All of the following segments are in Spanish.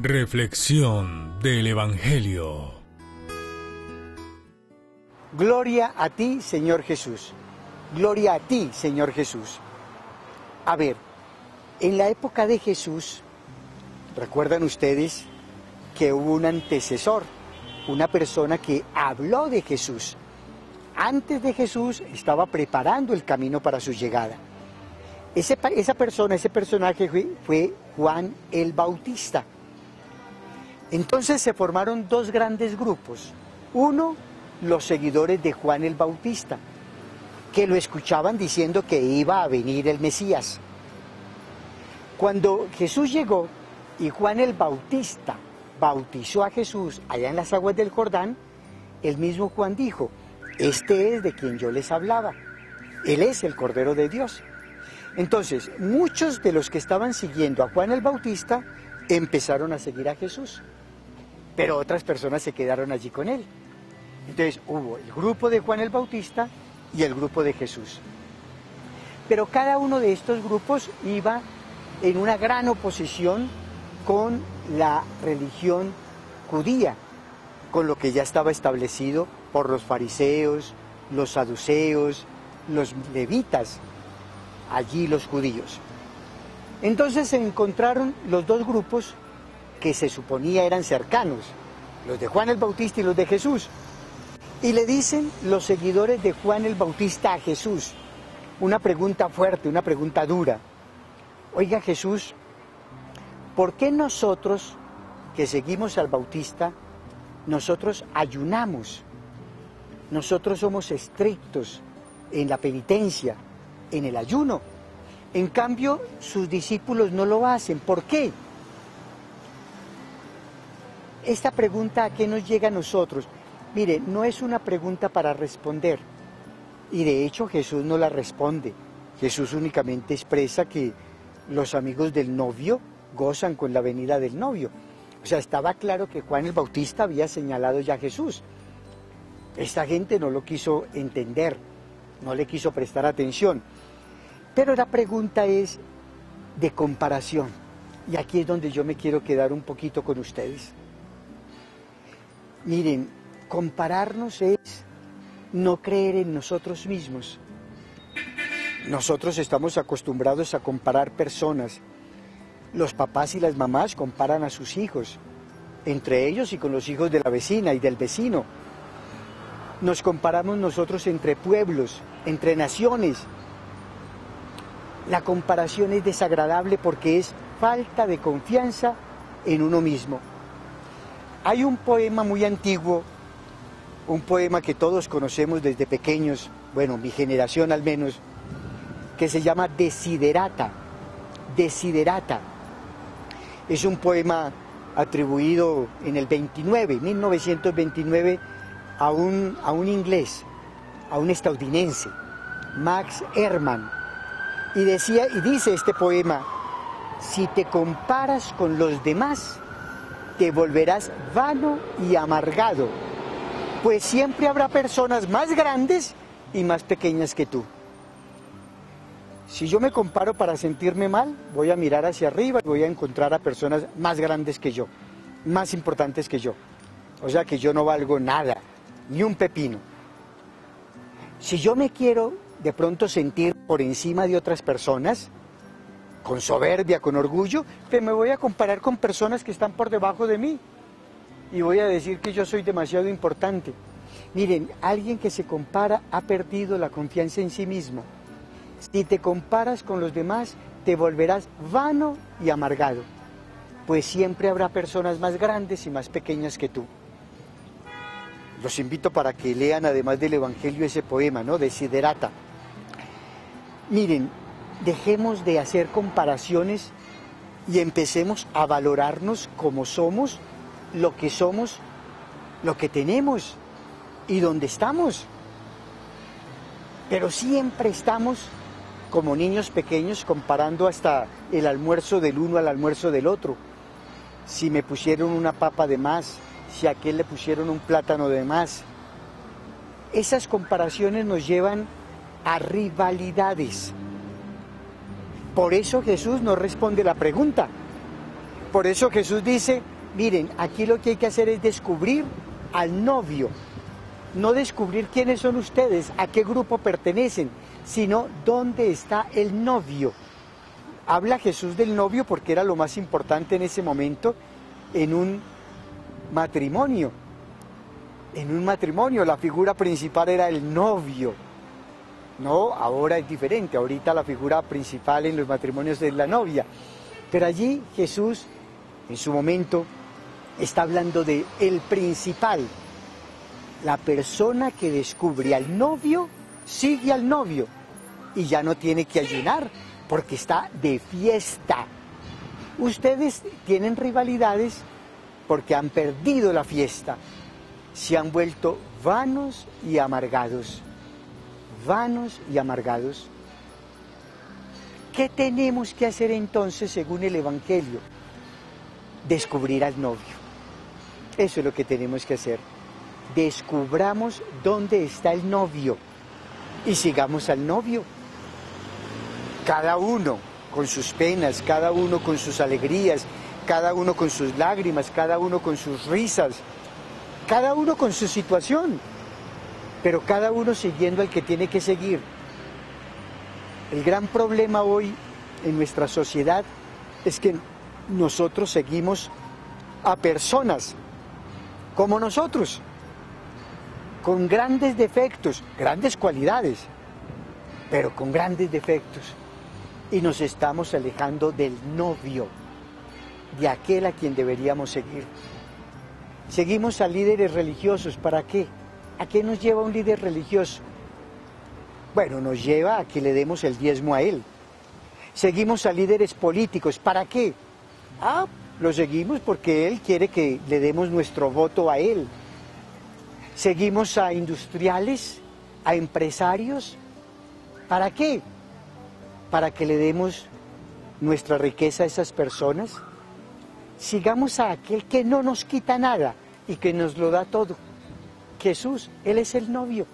Reflexión del Evangelio. Gloria a ti, Señor Jesús. Gloria a ti, Señor Jesús. A ver, en la época de Jesús, recuerdan ustedes que hubo un antecesor, una persona que habló de Jesús. Antes de Jesús estaba preparando el camino para su llegada. Ese personaje fue Juan el Bautista. Entonces se formaron dos grandes grupos. Uno, los seguidores de Juan el Bautista, que lo escuchaban diciendo que iba a venir el Mesías. Cuando Jesús llegó y Juan el Bautista bautizó a Jesús allá en las aguas del Jordán, el mismo Juan dijo: este es de quien yo les hablaba, él es el Cordero de Dios. Entonces, muchos de los que estaban siguiendo a Juan el Bautista empezaron a seguir a Jesús, pero otras personas se quedaron allí con él. Entonces hubo el grupo de Juan el Bautista y el grupo de Jesús. Pero cada uno de estos grupos iba en una gran oposición con la religión judía, con lo que ya estaba establecido por los fariseos, los saduceos, los levitas, allí los judíos. Entonces se encontraron los dos grupos que se suponía eran cercanos, los de Juan el Bautista y los de Jesús. Y le dicen los seguidores de Juan el Bautista a Jesús una pregunta fuerte, una pregunta dura. Oiga, Jesús, ¿por qué nosotros que seguimos al Bautista, nosotros ayunamos? Nosotros somos estrictos en la penitencia, en el ayuno. En cambio, sus discípulos no lo hacen. ¿Por qué? Esta pregunta, ¿a qué nos llega a nosotros? Mire, no es una pregunta para responder. Y de hecho Jesús no la responde. Jesús únicamente expresa que los amigos del novio gozan con la venida del novio. O sea, estaba claro que Juan el Bautista había señalado ya a Jesús. Esta gente no lo quiso entender, no le quiso prestar atención. Pero la pregunta es de comparación. Y aquí es donde yo me quiero quedar un poquito con ustedes. Miren, compararnos es no creer en nosotros mismos. Nosotros estamos acostumbrados a comparar personas. Los papás y las mamás comparan a sus hijos, entre ellos y con los hijos de la vecina y del vecino. Nos comparamos nosotros entre pueblos, entre naciones. La comparación es desagradable porque es falta de confianza en uno mismo. Hay un poema muy antiguo, un poema que todos conocemos desde pequeños, bueno, mi generación al menos, que se llama Desiderata. Desiderata. Es un poema atribuido en el 1929, a un inglés, a un estadounidense, Max Ehrmann. Y dice este poema: si te comparas con los demás, te volverás vano y amargado, pues siempre habrá personas más grandes y más pequeñas que tú. Si yo me comparo para sentirme mal, voy a mirar hacia arriba y voy a encontrar a personas más grandes que yo, más importantes que yo. O sea que yo no valgo nada, ni un pepino. Si yo me quiero de pronto sentir por encima de otras personas, con soberbia, con orgullo, pues me voy a comparar con personas que están por debajo de mí y voy a decir que yo soy demasiado importante. Miren, alguien que se compara ha perdido la confianza en sí mismo. Si te comparas con los demás, te volverás vano y amargado, pues siempre habrá personas más grandes y más pequeñas que tú. Los invito para que lean, además del Evangelio, ese poema, ¿no? Desiderata. Miren, dejemos de hacer comparaciones y empecemos a valorarnos como somos, lo que tenemos y dónde estamos. Pero siempre estamos como niños pequeños comparando hasta el almuerzo del uno al almuerzo del otro. Si me pusieron una papa de más, si a aquel le pusieron un plátano de más. Esas comparaciones nos llevan a rivalidades. Por eso Jesús no responde la pregunta. Por eso Jesús dice: Miren, aquí lo que hay que hacer es descubrir al novio, no descubrir quiénes son ustedes, a qué grupo pertenecen, sino dónde está el novio. Habla Jesús del novio porque era lo más importante en ese momento en un matrimonio. En un matrimonio la figura principal era el novio. No, ahora es diferente, ahorita la figura principal en los matrimonios es la novia. Pero allí Jesús, en su momento, está hablando de el principal. La persona que descubre al novio, sigue al novio y ya no tiene que ayunar porque está de fiesta. Ustedes tienen rivalidades porque han perdido la fiesta. Se han vuelto vanos y amargados. Vanos y amargados. ¿Qué tenemos que hacer entonces según el Evangelio? Descubrir al novio. Eso es lo que tenemos que hacer. Descubramos dónde está el novio y sigamos al novio. Cada uno con sus penas, cada uno con sus alegrías, cada uno con sus lágrimas, cada uno con sus risas, cada uno con su situación, pero cada uno siguiendo al que tiene que seguir. El gran problema hoy en nuestra sociedad es que nosotros seguimos a personas como nosotros, con grandes defectos, grandes cualidades, pero con grandes defectos. Y nos estamos alejando del novio, de aquel a quien deberíamos seguir. Seguimos a líderes religiosos, ¿para qué? ¿A qué nos lleva un líder religioso? Bueno, nos lleva a que le demos el diezmo a él. Seguimos a líderes políticos, ¿para qué? Lo seguimos porque él quiere que le demos nuestro voto a él. Seguimos a industriales, a empresarios, ¿para qué? Para que le demos nuestra riqueza a esas personas. Sigamos a aquel que no nos quita nada y que nos lo da todo. Jesús, Él es el novio.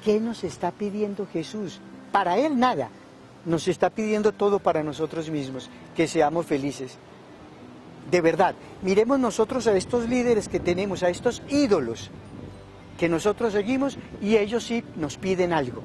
¿Qué nos está pidiendo Jesús? Para Él nada. Nos está pidiendo todo para nosotros mismos, que seamos felices. De verdad, miremos nosotros a estos líderes que tenemos, a estos ídolos que nosotros seguimos y ellos sí nos piden algo.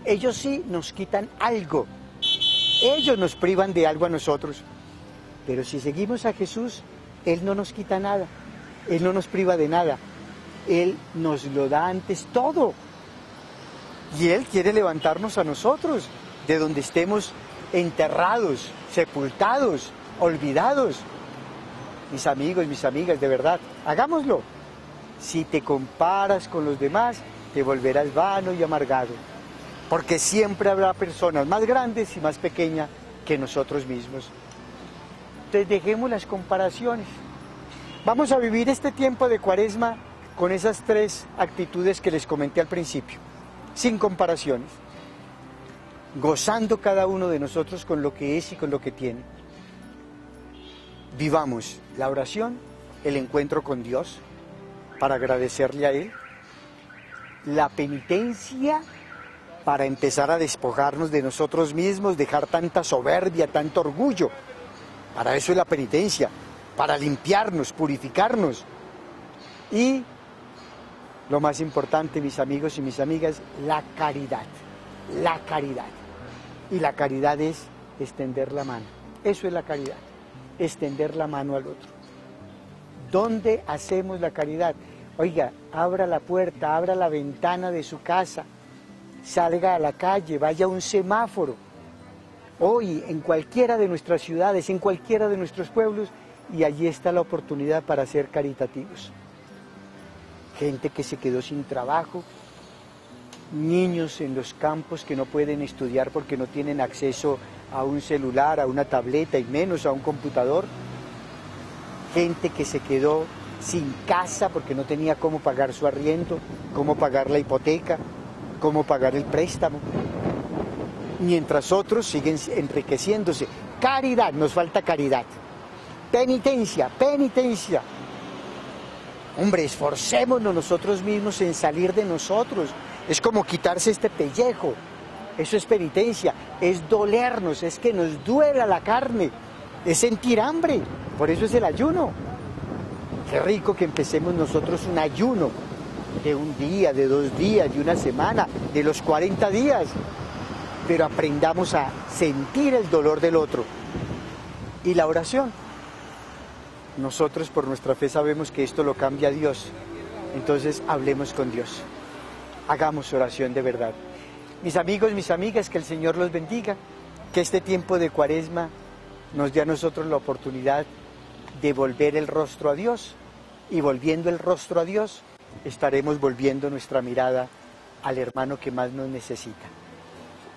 Ellos sí nos quitan algo. Ellos nos privan de algo a nosotros. Pero si seguimos a Jesús, Él no nos quita nada. Él no nos priva de nada. Él nos lo da antes todo. Y Él quiere levantarnos a nosotros de donde estemos enterrados, sepultados, olvidados. Mis amigos, mis amigas, de verdad, hagámoslo. Si te comparas con los demás, te volverás vano y amargado. Porque siempre habrá personas más grandes y más pequeñas que nosotros mismos. Entonces dejemos las comparaciones. Vamos a vivir este tiempo de Cuaresma con esas tres actitudes que les comenté al principio, sin comparaciones, gozando cada uno de nosotros con lo que es y con lo que tiene. Vivamos la oración, el encuentro con Dios, para agradecerle a Él, la penitencia, para empezar a despojarnos de nosotros mismos, dejar tanta soberbia, tanto orgullo. Para eso es la penitencia, para limpiarnos, purificarnos. Y lo más importante, mis amigos y mis amigas, la caridad. La caridad. Y la caridad es extender la mano. Eso es la caridad, extender la mano al otro. ¿Dónde hacemos la caridad? Oiga, abra la puerta, abra la ventana de su casa, salga a la calle, vaya a un semáforo. Hoy, en cualquiera de nuestras ciudades, en cualquiera de nuestros pueblos, y allí está la oportunidad para ser caritativos. Gente que se quedó sin trabajo, niños en los campos que no pueden estudiar porque no tienen acceso a un celular, a una tableta y menos a un computador. Gente que se quedó sin casa porque no tenía cómo pagar su arriendo, cómo pagar la hipoteca, cómo pagar el préstamo. Mientras otros siguen enriqueciéndose. Caridad, nos falta caridad. Penitencia, penitencia. Hombre, esforcémonos nosotros mismos en salir de nosotros. Es como quitarse este pellejo. Eso es penitencia, es dolernos, es que nos duela la carne. es sentir hambre, por eso es el ayuno. Qué rico que empecemos nosotros un ayuno de un día, de 2 días, de una semana, de los 40 días, pero aprendamos a sentir el dolor del otro. Y la oración. Nosotros por nuestra fe sabemos que esto lo cambia Dios, entonces hablemos con Dios, hagamos oración de verdad. Mis amigos, mis amigas, que el Señor los bendiga, que este tiempo de Cuaresma nos dé a nosotros la oportunidad de volver el rostro a Dios, y volviendo el rostro a Dios, estaremos volviendo nuestra mirada al hermano que más nos necesita.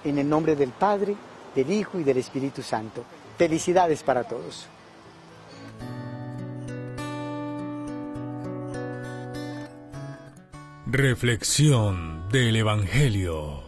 En el nombre del Padre, del Hijo y del Espíritu Santo. Felicidades para todos. Reflexión del Evangelio.